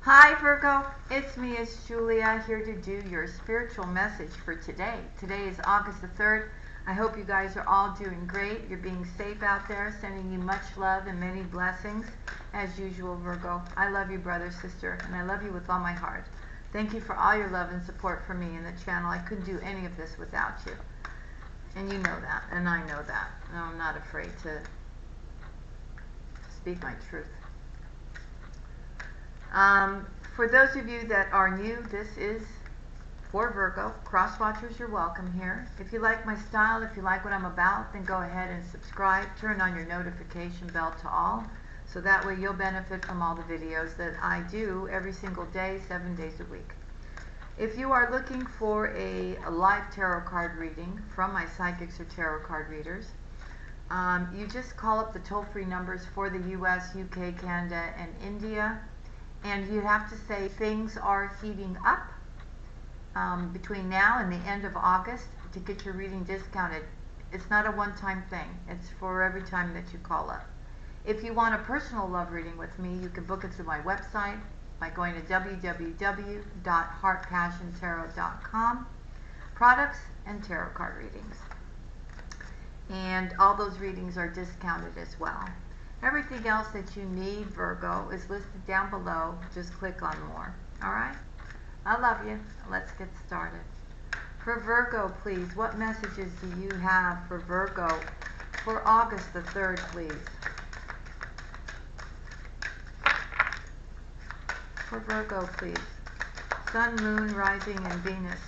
Hi Virgo, it's me, it's Julia, here to do your spiritual message for today. Today is August the 3rd. I hope you guys are all doing great. You're being safe out there, sending you much love and many blessings. As usual, Virgo, I love you, brother, sister, and I love you with all my heart. Thank you for all your love and support for me and the channel. I couldn't do any of this without you. And you know that, and I know that. And I'm not afraid to speak my truth. For those of you that are new, this is for Virgo. Cross watchers, you're welcome here. If you like my style, if you like what I'm about, then go ahead and subscribe. Turn on your notification bell to all, so that way you'll benefit from all the videos that I do every single day, 7 days a week. If you are looking for a live tarot card reading from my psychics or tarot card readers, you just call up the toll-free numbers for the US, UK, Canada, and India. And you have to say things are heating up between now and the end of August to get your reading discounted. It's not a one-time thing. It's for every time that you call up. If you want a personal love reading with me, you can book it through my website by going to www.heartpassiontarot.com. Products and tarot card readings. And all those readings are discounted as well. Everything else that you need, Virgo, is listed down below. Just click on more. Alright? I love you. Let's get started. For Virgo, please, what messages do you have for Virgo for August the 3rd, please? For Virgo, please. Sun, Moon, Rising, and Venus.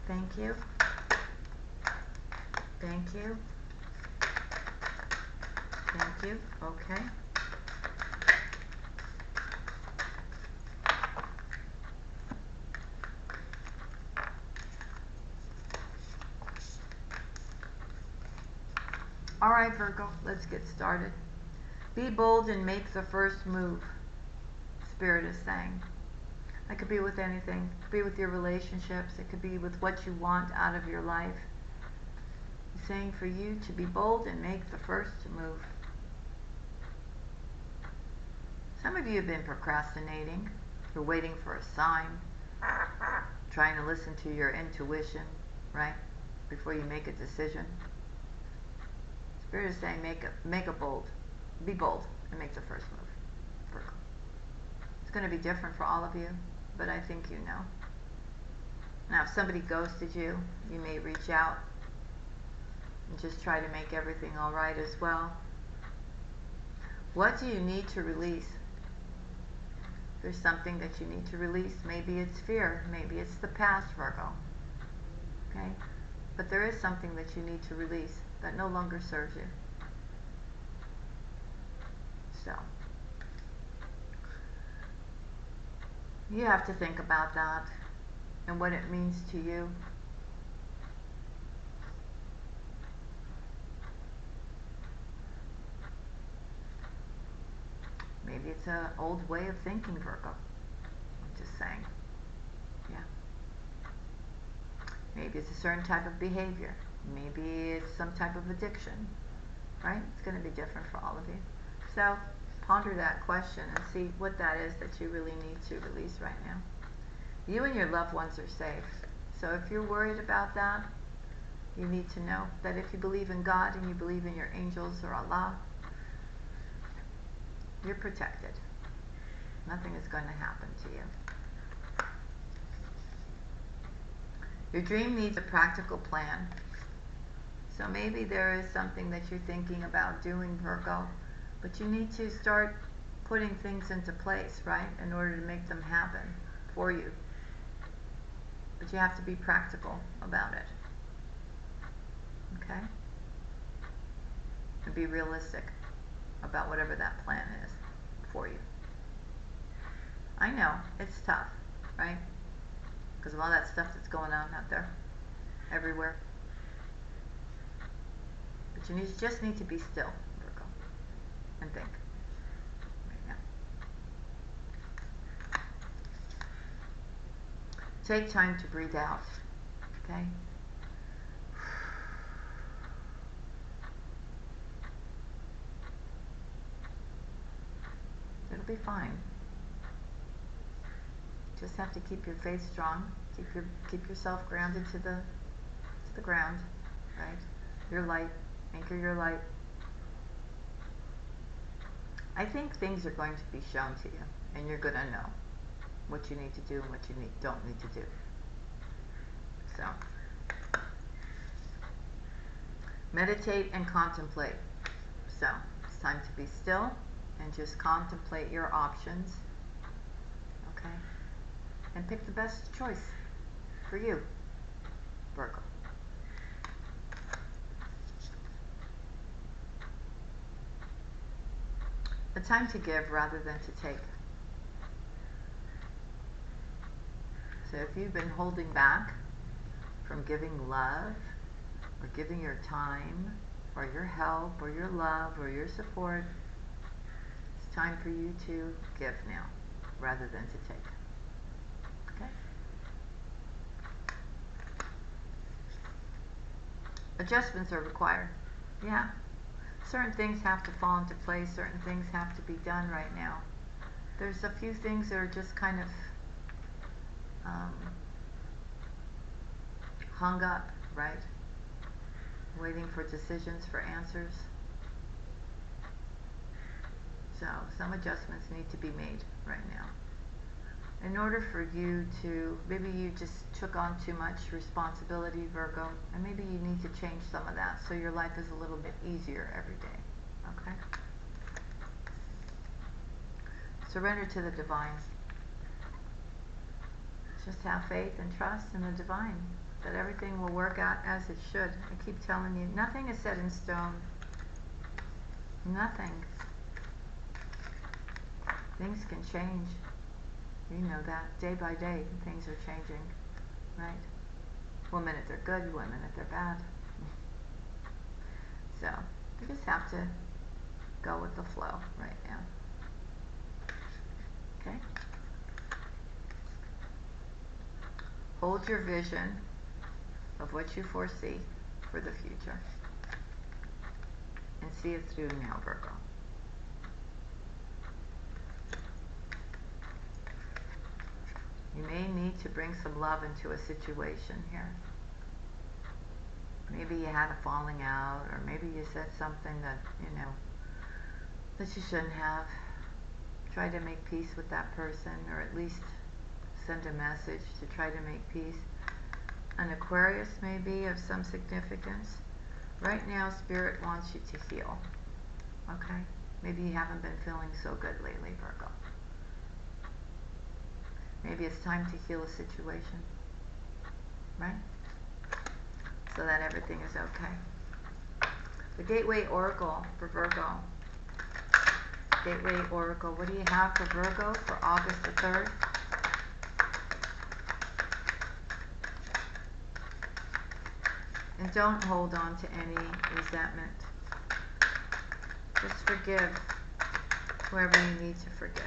Thank you. Thank you. Thank you. Okay. All right, Virgo, let's get started. Be bold and make the first move, Spirit is saying. That could be with anything. It could be with your relationships. It could be with what you want out of your life. He's saying for you to be bold and make the first move. Some of you have been procrastinating. You're waiting for a sign, trying to listen to your intuition, right, before you make a decision. Spirit is saying be bold and make the first move, Virgo. It's going to be different for all of you, but I think you know. Now, if somebody ghosted you, you may reach out and just try to make everything all right as well. What do you need to release? There's something that you need to release. Maybe it's fear. Maybe it's the past, Virgo. Okay? But there is something that you need to release that no longer serves you. So, you have to think about that and what it means to you. Maybe it's an old way of thinking, Virgo. I'm just saying. Yeah. Maybe it's a certain type of behavior. Maybe it's some type of addiction. Right? It's going to be different for all of you. So, ponder that question and see what that is that you really need to release right now. You and your loved ones are safe. So if you're worried about that, you need to know that if you believe in God and you believe in your angels or Allah, you're protected. Nothing is going to happen to you. Your dream needs a practical plan. So maybe there is something that you're thinking about doing, Virgo, but you need to start putting things into place, right, in order to make them happen for you. But you have to be practical about it. Okay? And be realistic about whatever that plan is for you. I know, it's tough, right? Because of all that stuff that's going on out there, everywhere. But you just need to be still, Virgo, and think right now. Take time to breathe out, okay? It'll be fine. just have to keep your faith strong. Keep yourself grounded to the ground, right? Your light. Anchor your light. I think things are going to be shown to you, and you're going to know what you need to do and what you don't need to do. So, meditate and contemplate. So, it's time to be still and just contemplate your options, okay? And pick the best choice for you, Virgo. A time to give rather than to take. So if you've been holding back from giving love, or giving your time, or your help, or your love, or your support, it's time for you to give now, rather than to take. Okay? Adjustments are required. Yeah. Certain things have to fall into place. Certain things have to be done right now. There's a few things that are just kind of hung up, right? Waiting for decisions, for answers. So some adjustments need to be made right now. In order for you to, maybe you just took on too much responsibility, Virgo, and maybe you need to change some of that so your life is a little bit easier every day. Okay? Surrender to the divine. Just have faith and trust in the divine, that everything will work out as it should. I keep telling you, nothing is set in stone. Nothing. Things can change. You know that. Day by day, things are changing. Right? One minute they're good, one minute they're bad. So, you just have to go with the flow right now. Okay? Hold your vision of what you foresee for the future. And see it through now, Virgo. You may need to bring some love into a situation here. Maybe you had a falling out, or maybe you said something that, that you shouldn't have. Try to make peace with that person, or at least send a message to try to make peace. An Aquarius may be of some significance. Right now, Spirit wants you to heal. Okay? Maybe you haven't been feeling so good lately, Virgo. Maybe it's time to heal a situation, right? So that everything is okay. The Gateway Oracle for Virgo. Gateway Oracle. What do you have for Virgo for August the 3rd? And don't hold on to any resentment. Just forgive whoever you need to forgive.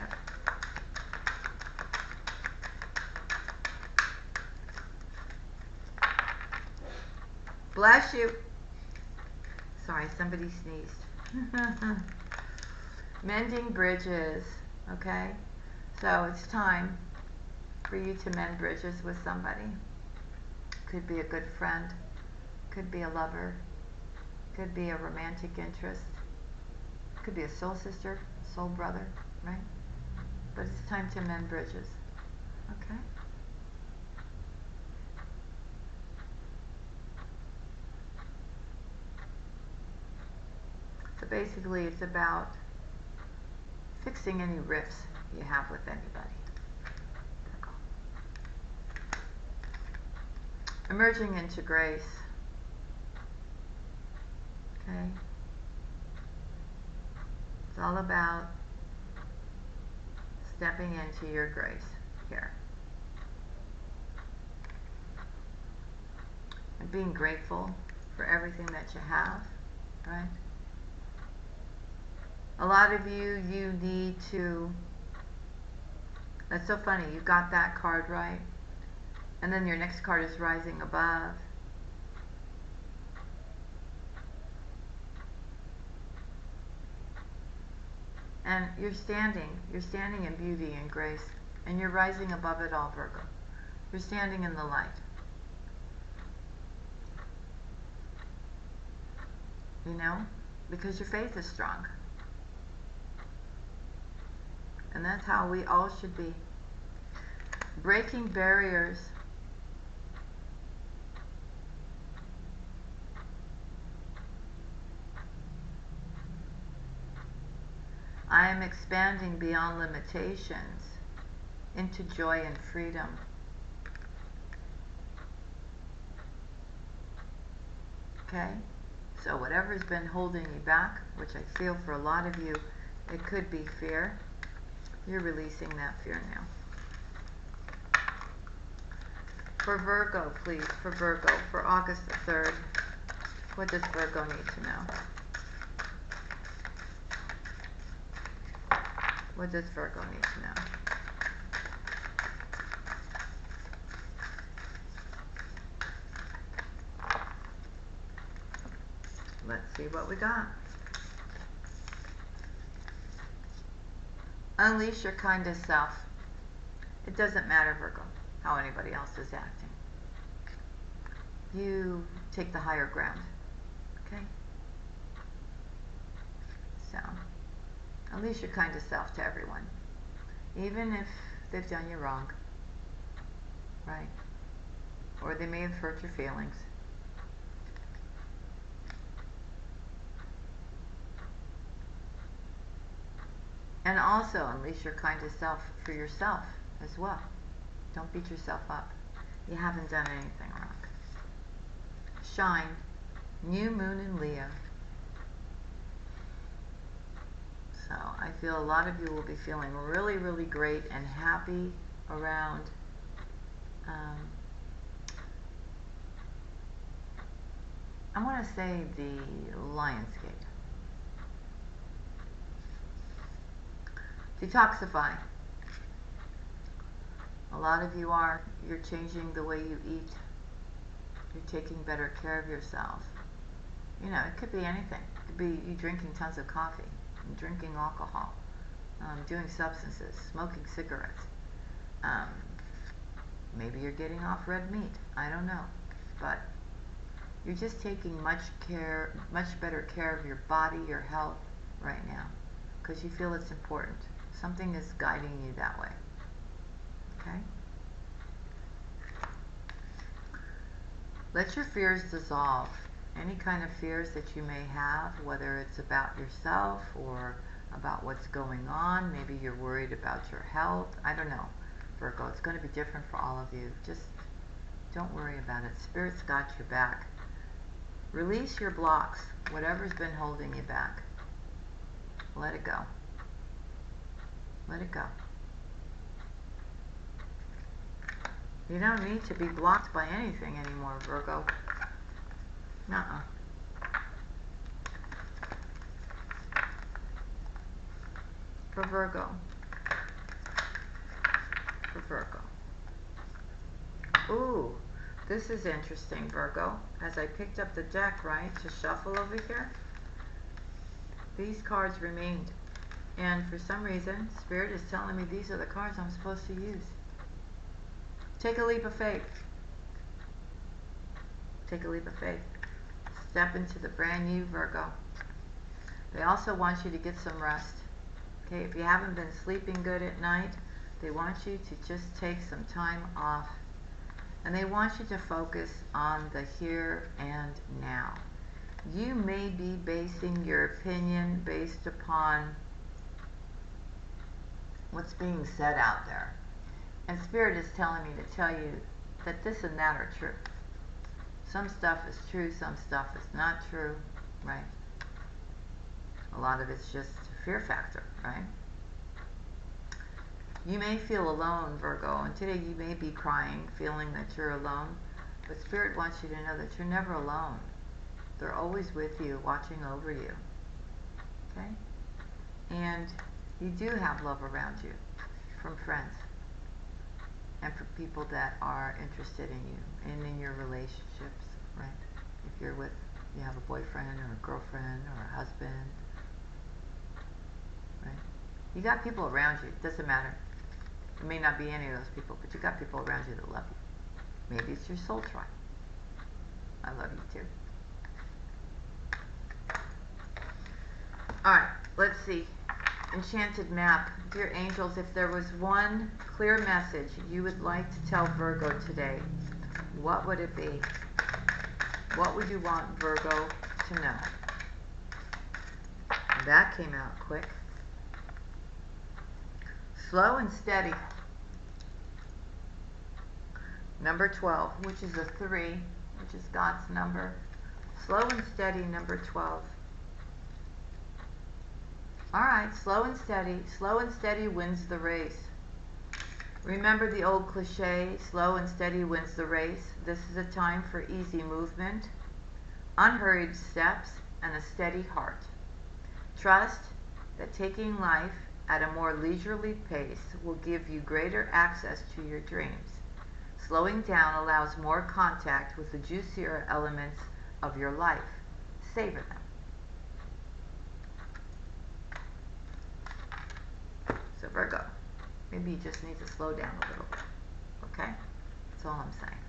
Bless you. Sorry, somebody sneezed. Mending bridges, okay? So it's time for you to mend bridges with somebody. Could be a good friend, could be a lover, could be a romantic interest, could be a soul sister, soul brother, right? But it's time to mend bridges, okay? So basically it's about fixing any rifts you have with anybody. Emerging into grace. Okay? It's all about stepping into your grace here. And being grateful for everything that you have, right? A lot of you need to, that's so funny, you got that card right, and then your next card is rising above. And you're standing in beauty and grace, And you're rising above it all, Virgo. You're standing in the light. You know? Because your faith is strong. And that's how we all should be. Breaking barriers. I am expanding beyond limitations into joy and freedom. Okay? So whatever's been holding you back, which I feel for a lot of you, it could be fear. You're releasing that fear now. For Virgo, please, for Virgo, for August the 3rd, what does Virgo need to know? What does Virgo need to know? Let's see what we got. Unleash your kindest self. It doesn't matter, Virgo, how anybody else is acting. You take the higher ground. Okay? So, unleash your kindest self to everyone. Even if they've done you wrong. Right? Or they may have hurt your feelings. And also unleash your kindest self for yourself as well. Don't beat yourself up. You haven't done anything wrong. Shine. New moon in Leo. So I feel a lot of you will be feeling really, really great and happy around I want to say the Lionsgate. Detoxify. A lot of you are. You're changing the way you eat. You're taking better care of yourself. You know, it could be anything. It could be you drinking tons of coffee, drinking alcohol, doing substances, smoking cigarettes. Maybe you're getting off red meat. I don't know. But you're just taking much better care of your body, your health right now. Because you feel it's important. Something is guiding you that way. Okay? Let your fears dissolve. Any kind of fears that you may have, whether it's about yourself or about what's going on. Maybe you're worried about your health. I don't know, Virgo. It's going to be different for all of you. Just don't worry about it. Spirit's got your back. Release your blocks. Whatever's been holding you back. Let it go. Let it go. You don't need to be blocked by anything anymore, Virgo. Nuh-uh. For Virgo. For Virgo. Ooh, this is interesting, Virgo. As I picked up the deck, right, to shuffle over here, these cards remained. And for some reason, Spirit is telling me these are the cards I'm supposed to use. Take a leap of faith. Take a leap of faith. Step into the brand new Virgo. They also want you to get some rest. Okay, if you haven't been sleeping good at night, they want you to just take some time off. And they want you to focus on the here and now. You may be basing your opinion based upon what's being said out there. And Spirit is telling me to tell you that this and that are true. Some stuff is true, some stuff is not true, right? A lot of it's just fear factor, right? You may feel alone, Virgo, and today you may be crying, feeling that you're alone, but Spirit wants you to know that you're never alone. They're always with you, watching over you, okay? And you do have love around you from friends and for people that are interested in you and in your relationships, right? If you have a boyfriend or a girlfriend or a husband, right? You got people around you. It doesn't matter. It may not be any of those people, but you got people around you that love you. Maybe it's your soul tribe. I love you too. Alright, let's see. Enchanted map. Dear angels, if there was one clear message you would like to tell Virgo today, what would it be? What would you want Virgo to know? That came out quick. Slow and steady. Number 12, which is a 3, which is God's number. Slow and steady, number 12. Alright, slow and steady. Slow and steady wins the race. Remember the old cliche, slow and steady wins the race. This is a time for easy movement, unhurried steps, and a steady heart. Trust that taking life at a more leisurely pace will give you greater access to your dreams. Slowing down allows more contact with the juicier elements of your life. Savor them. So Virgo, maybe you just need to slow down a little bit. Okay? That's all I'm saying.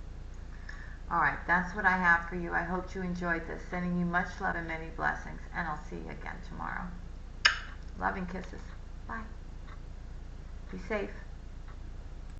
Alright, that's what I have for you. I hope you enjoyed this. Sending you much love and many blessings. And I'll see you again tomorrow. Loving kisses. Bye. Be safe.